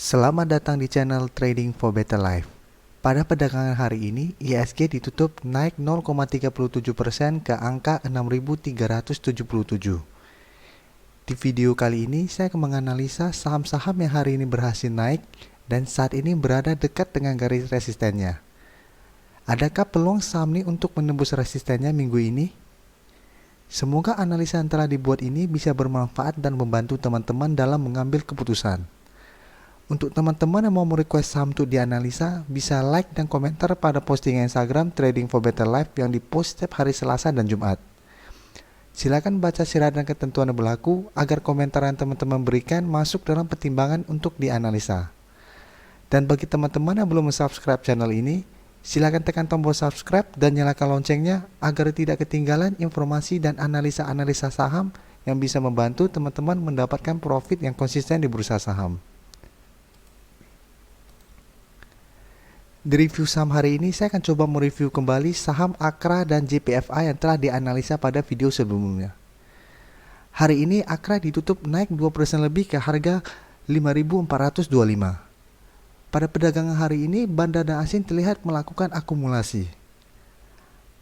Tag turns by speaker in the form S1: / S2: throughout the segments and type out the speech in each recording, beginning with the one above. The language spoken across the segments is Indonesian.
S1: Selamat datang di channel Trading for Better Life. Pada perdagangan hari ini, IHSG ditutup naik 0,37% ke angka 6.377. Di video kali ini, saya akan menganalisa saham-saham yang hari ini berhasil naik dan saat ini berada dekat dengan garis resistennya. Adakah peluang saham ini untuk menembus resistennya minggu ini? Semoga analisa yang telah dibuat ini bisa bermanfaat dan membantu teman-teman dalam mengambil keputusan. Untuk teman-teman yang mau merequest saham untuk dianalisa, bisa like dan komentar pada postingan Instagram Trading for Better Life yang dipost setiap hari Selasa dan Jumat. Silakan baca syarat dan ketentuan yang berlaku agar komentar yang teman-teman berikan masuk dalam pertimbangan untuk dianalisa. Dan bagi teman-teman yang belum subscribe channel ini, silakan tekan tombol subscribe dan nyalakan loncengnya agar tidak ketinggalan informasi dan analisa-analisa saham yang bisa membantu teman-teman mendapatkan profit yang konsisten di bursa saham. Di review saham hari ini, saya akan coba mereview kembali saham Akra dan JPFA yang telah dianalisa pada video sebelumnya. Hari ini Akra ditutup naik 2% lebih ke harga 5.425. Pada perdagangan hari ini, bandar asing terlihat melakukan akumulasi.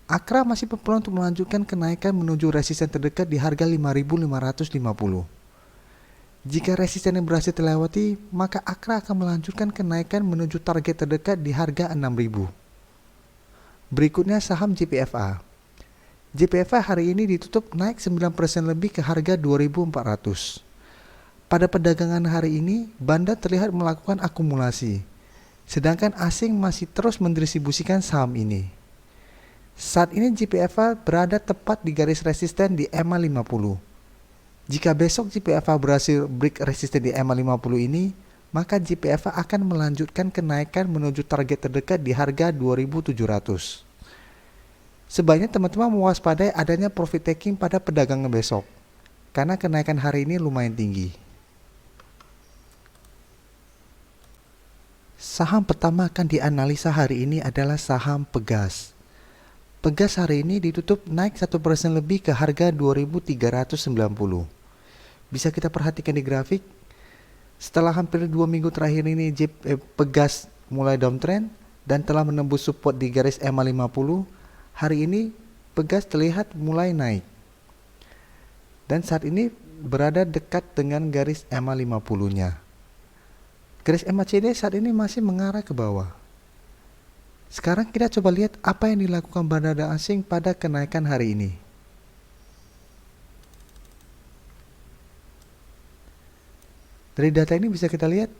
S1: Akra masih berpeluang untuk melanjutkan kenaikan menuju resisten terdekat di harga 5.550. Jika resisten yang berhasil terlewati, maka Akra akan melanjutkan kenaikan menuju target terdekat di harga 6.000. Berikutnya saham JPFA. JPFA hari ini ditutup naik 9% lebih ke harga 2.400. Pada perdagangan hari ini, bandar terlihat melakukan akumulasi, sedangkan asing masih terus mendistribusikan saham ini. Saat ini JPFA berada tepat di garis resisten di EMA 50. Jika besok JPFA berhasil break resisten di EMA 50 ini, maka JPFA akan melanjutkan kenaikan menuju target terdekat di harga 2.700. Sebaiknya teman-teman mewaspadai adanya profit taking pada perdagangan besok, karena kenaikan hari ini lumayan tinggi. Saham pertama akan dianalisa hari ini adalah saham Pegas. Pegas hari ini ditutup naik 1% lebih ke harga 2.390. Bisa kita perhatikan di grafik, setelah hampir 2 minggu terakhir ini Pegas mulai downtrend dan telah menembus support di garis EMA 50, hari ini Pegas terlihat mulai naik. Dan saat ini berada dekat dengan garis EMA 50-nya. Garis MACD saat ini masih mengarah ke bawah. Sekarang kita coba lihat apa yang dilakukan bandar asing pada kenaikan hari ini. Dari data ini bisa kita lihat,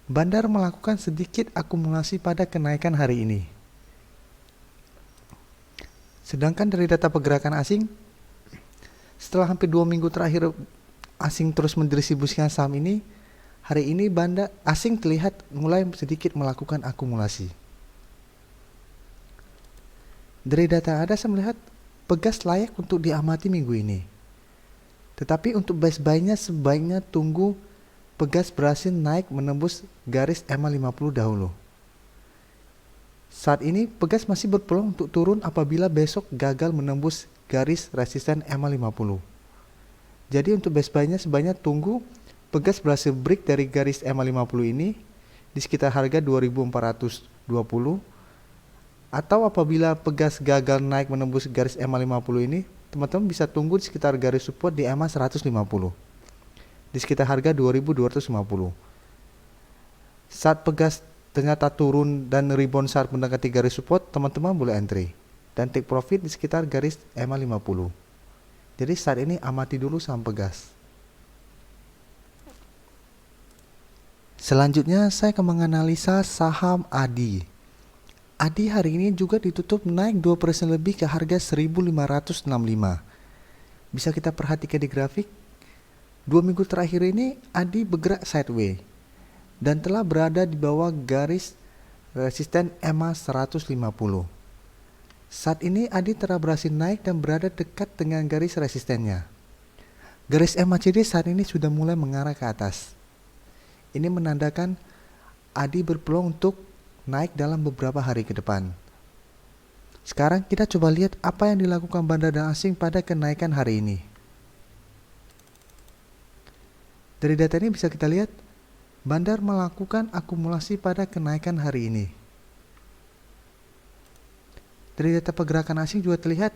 S1: bandar melakukan sedikit akumulasi pada kenaikan hari ini. Sedangkan dari data pergerakan asing, setelah hampir 2 minggu terakhir asing terus mendistribusikan saham ini, hari ini bandar asing terlihat mulai sedikit melakukan akumulasi. Dari data ada saya melihat Pegas layak untuk diamati minggu ini. Tetapi untuk best buy-nya sebaiknya tunggu Pegas berhasil naik menembus garis EMA 50 dahulu. Saat ini Pegas masih berpeluang untuk turun apabila besok gagal menembus garis resisten EMA 50. Jadi untuk best buy-nya sebaiknya tunggu Pegas berhasil break dari garis EMA 50 ini di sekitar harga 2.420. Atau apabila Pegas gagal naik menembus garis EMA 50 ini, teman-teman bisa tunggu di sekitar garis support di EMA 150. Di sekitar harga 2.250. Saat Pegas ternyata turun dan rebound saat mendekati garis support, teman-teman boleh entry. Dan take profit di sekitar garis EMA 50. Jadi saat ini amati dulu saham Pegas. Selanjutnya saya akan menganalisa saham ADI. ADI hari ini juga ditutup naik 2% lebih ke harga 1.565. Bisa kita perhatikan di grafik, 2 minggu terakhir ini ADI bergerak sideways dan telah berada di bawah garis resisten EMA 150. Saat ini ADI telah berhasil naik dan berada dekat dengan garis resistennya. Garis MACD saat ini sudah mulai mengarah ke atas. Ini menandakan ADI berpeluang untuk naik dalam beberapa hari ke depan. Sekarang kita coba lihat apa yang dilakukan bandar asing pada kenaikan hari ini. Dari data ini bisa kita lihat Bandar melakukan akumulasi pada kenaikan hari ini. Dari data pergerakan asing juga terlihat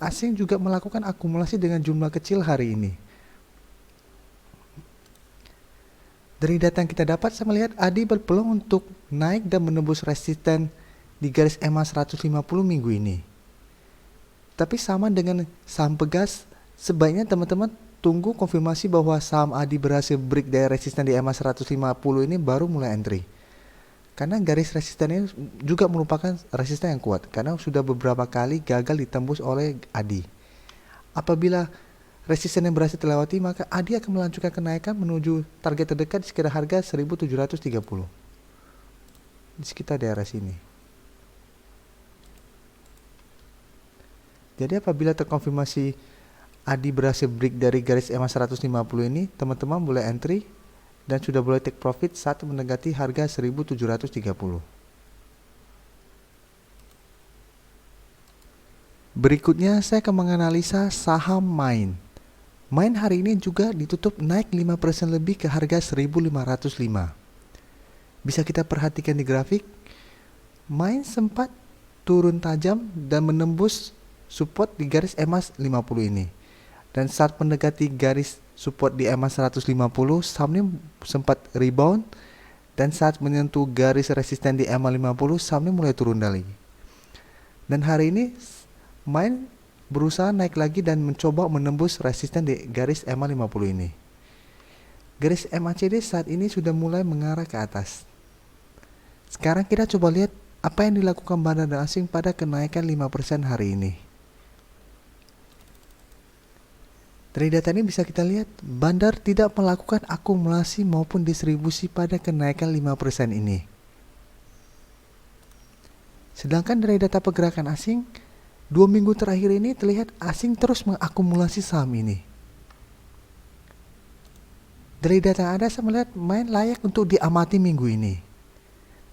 S1: asing juga melakukan akumulasi dengan jumlah kecil hari ini. Dari data yang kita dapat, saya melihat ADI berpeluang untuk naik dan menembus resisten di garis EMA 150 minggu ini. Tapi sama dengan saham Pegas, sebaiknya teman-teman tunggu konfirmasi bahwa saham ADI berhasil break dari resisten di EMA 150 ini baru mulai entry. Karena garis resisten ini juga merupakan resisten yang kuat, karena sudah beberapa kali gagal ditembus oleh ADI. Apabila resisten yang berhasil terlewati, maka ADI akan melanjutkan kenaikan menuju target terdekat di sekitar harga 1730 di sekitar daerah sini. Jadi apabila terkonfirmasi ADI berhasil break dari garis EMA 150 ini, teman-teman boleh entry dan sudah boleh take profit saat mendekati harga 1730. Berikutnya saya akan menganalisa saham Main. Main hari ini juga ditutup naik 5% lebih ke harga 1505. Bisa kita perhatikan di grafik, Main sempat turun tajam dan menembus support di garis EMA 50 ini. Dan saat mendekati garis support di EMA 150, saham ini sempat rebound, dan saat menyentuh garis resisten di EMA 50, saham ini mulai turun lagi. Dan hari ini Main berusaha naik lagi dan mencoba menembus resisten di garis EMA 50 ini. Garis MACD saat ini sudah mulai mengarah ke atas. Sekarang kita coba lihat apa yang dilakukan bandar asing pada kenaikan 5% hari ini. Dari data ini bisa kita lihat, bandar tidak melakukan akumulasi maupun distribusi pada kenaikan 5% ini. Sedangkan dari data pergerakan asing, 2 minggu terakhir ini terlihat asing terus mengakumulasi saham ini. Dari data yang ada, saya melihat Main layak untuk diamati minggu ini.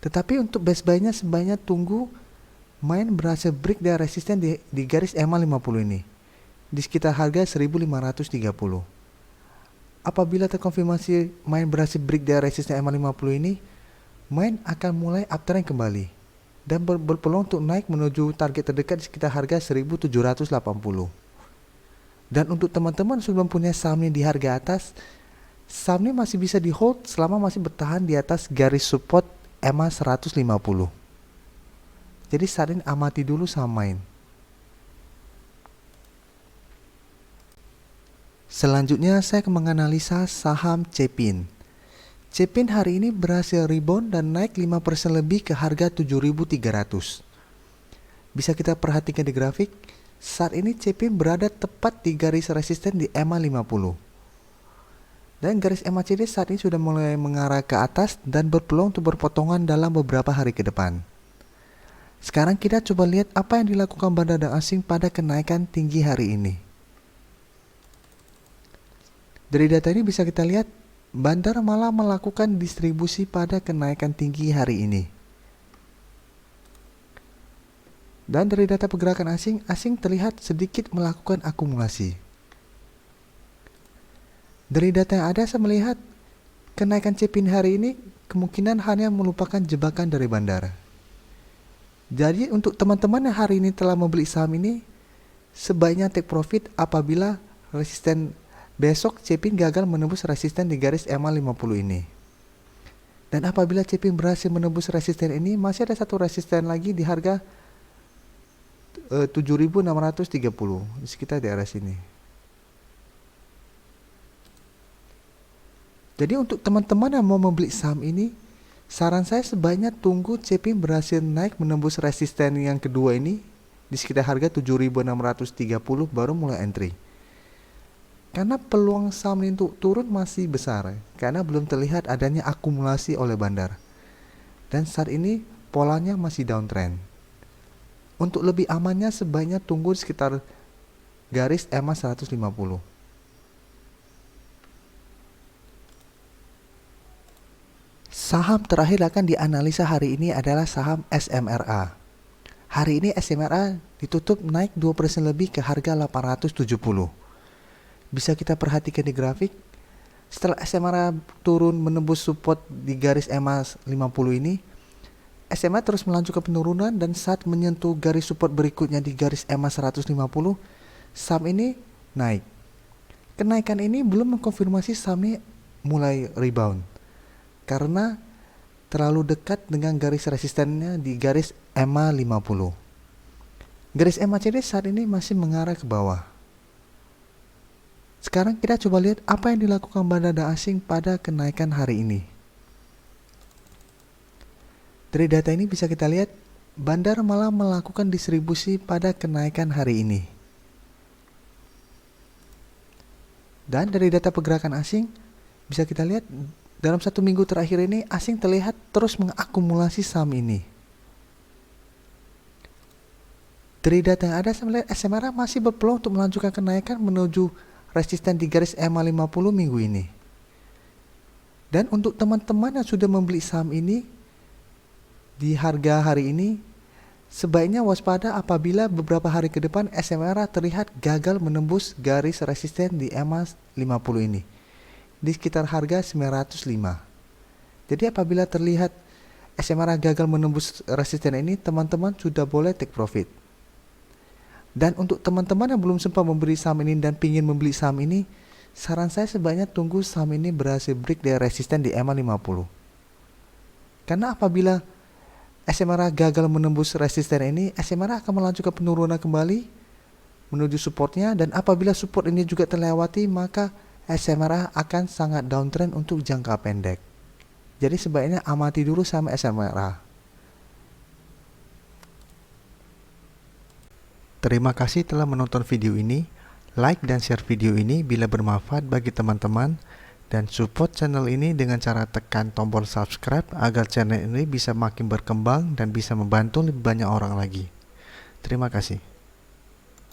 S1: Tetapi untuk best buy-nya sebaiknya tunggu Main berhasil break dari resisten di garis EMA 50 ini, di sekitar harga 1530. Apabila terkonfirmasi Main berhasil break dari resisten EMA 50 ini, Main akan mulai uptrend kembali dan berpeluang untuk naik menuju target terdekat di sekitar harga 1780. Dan untuk teman-teman sebelum punya saham ini di harga atas, saham ini masih bisa di hold selama masih bertahan di atas garis support EMA 150. Jadi saat ini amati dulu saham Main. Selanjutnya saya akan menganalisa saham Cepin. Cepin hari ini berhasil rebound dan naik 5% lebih ke harga 7.300. Bisa kita perhatikan di grafik, saat ini Cepin berada tepat di garis resisten di EMA 50. Dan garis MACD saat ini sudah mulai mengarah ke atas dan berpeluang untuk berpotongan dalam beberapa hari ke depan. Sekarang kita coba lihat apa yang dilakukan bandar asing pada kenaikan tinggi hari ini. Dari data ini bisa kita lihat, bandar malah melakukan distribusi pada kenaikan tinggi hari ini. Dan dari data pergerakan asing terlihat sedikit melakukan akumulasi. Dari data yang ada, saya melihat kenaikan Cepin hari ini kemungkinan hanya merupakan jebakan dari bandar. Jadi untuk teman-teman yang hari ini telah membeli saham ini, sebaiknya take profit apabila resisten besok Cepin gagal menembus resisten di garis EMA 50 ini. Dan apabila Cepin berhasil menembus resisten ini, masih ada satu resisten lagi di harga 7.630 di sekitar daerah sini. Jadi untuk teman-teman yang mau membeli saham ini, saran saya sebaiknya tunggu Cepin berhasil naik menembus resisten yang kedua ini di sekitar harga 7.630 baru mulai entry. Karena peluang saham ini untuk turun masih besar, karena belum terlihat adanya akumulasi oleh bandar. Dan saat ini polanya masih downtrend. Untuk lebih amannya sebaiknya tunggu di sekitar garis EMA 150. Saham terakhir akan dianalisa hari ini adalah saham SMRA. Hari ini SMRA ditutup naik 2% lebih ke harga 870. Bisa kita perhatikan di grafik, Setelah SMA turun menembus support di garis EMA 50 ini, SMA terus melanjutkan penurunan dan saat menyentuh garis support berikutnya di garis EMA 150, saham ini naik. Kenaikan ini belum mengkonfirmasi saham ini mulai rebound karena terlalu dekat dengan garis resistennya di garis EMA 50. Garis MACD saat ini masih mengarah ke bawah. Sekarang kita coba lihat apa yang dilakukan bandar asing pada kenaikan hari ini. Dari data ini bisa kita lihat bandar malah melakukan distribusi pada kenaikan hari ini. Dan dari data pergerakan asing bisa kita lihat dalam 1 minggu terakhir ini asing terlihat terus mengakumulasi saham ini. Dari data yang ada saya melihat SMRA masih berpeluang untuk melanjutkan kenaikan menuju resisten di garis EMA 50 minggu ini. Dan untuk teman-teman yang sudah membeli saham ini di harga hari ini, sebaiknya waspada apabila beberapa hari ke depan SMRA terlihat gagal menembus garis resisten di EMA 50 ini di sekitar harga 905. Jadi apabila terlihat SMRA gagal menembus resisten ini, teman-teman sudah boleh take profit. Dan untuk teman-teman yang belum sempat membeli saham ini dan ingin membeli saham ini, saran saya sebaiknya tunggu saham ini berhasil break dari resisten di EMA 50. Karena apabila SMRA gagal menembus resisten ini, SMRA akan melanjutkan penurunan kembali menuju supportnya, dan apabila support ini juga terlewati, maka SMRA akan sangat downtrend untuk jangka pendek. Jadi sebaiknya amati dulu sama SMRA. Terima kasih telah menonton video ini. Like dan share video ini bila bermanfaat bagi teman-teman, dan support channel ini dengan cara tekan tombol subscribe agar channel ini bisa makin berkembang dan bisa membantu lebih banyak orang lagi. Terima kasih.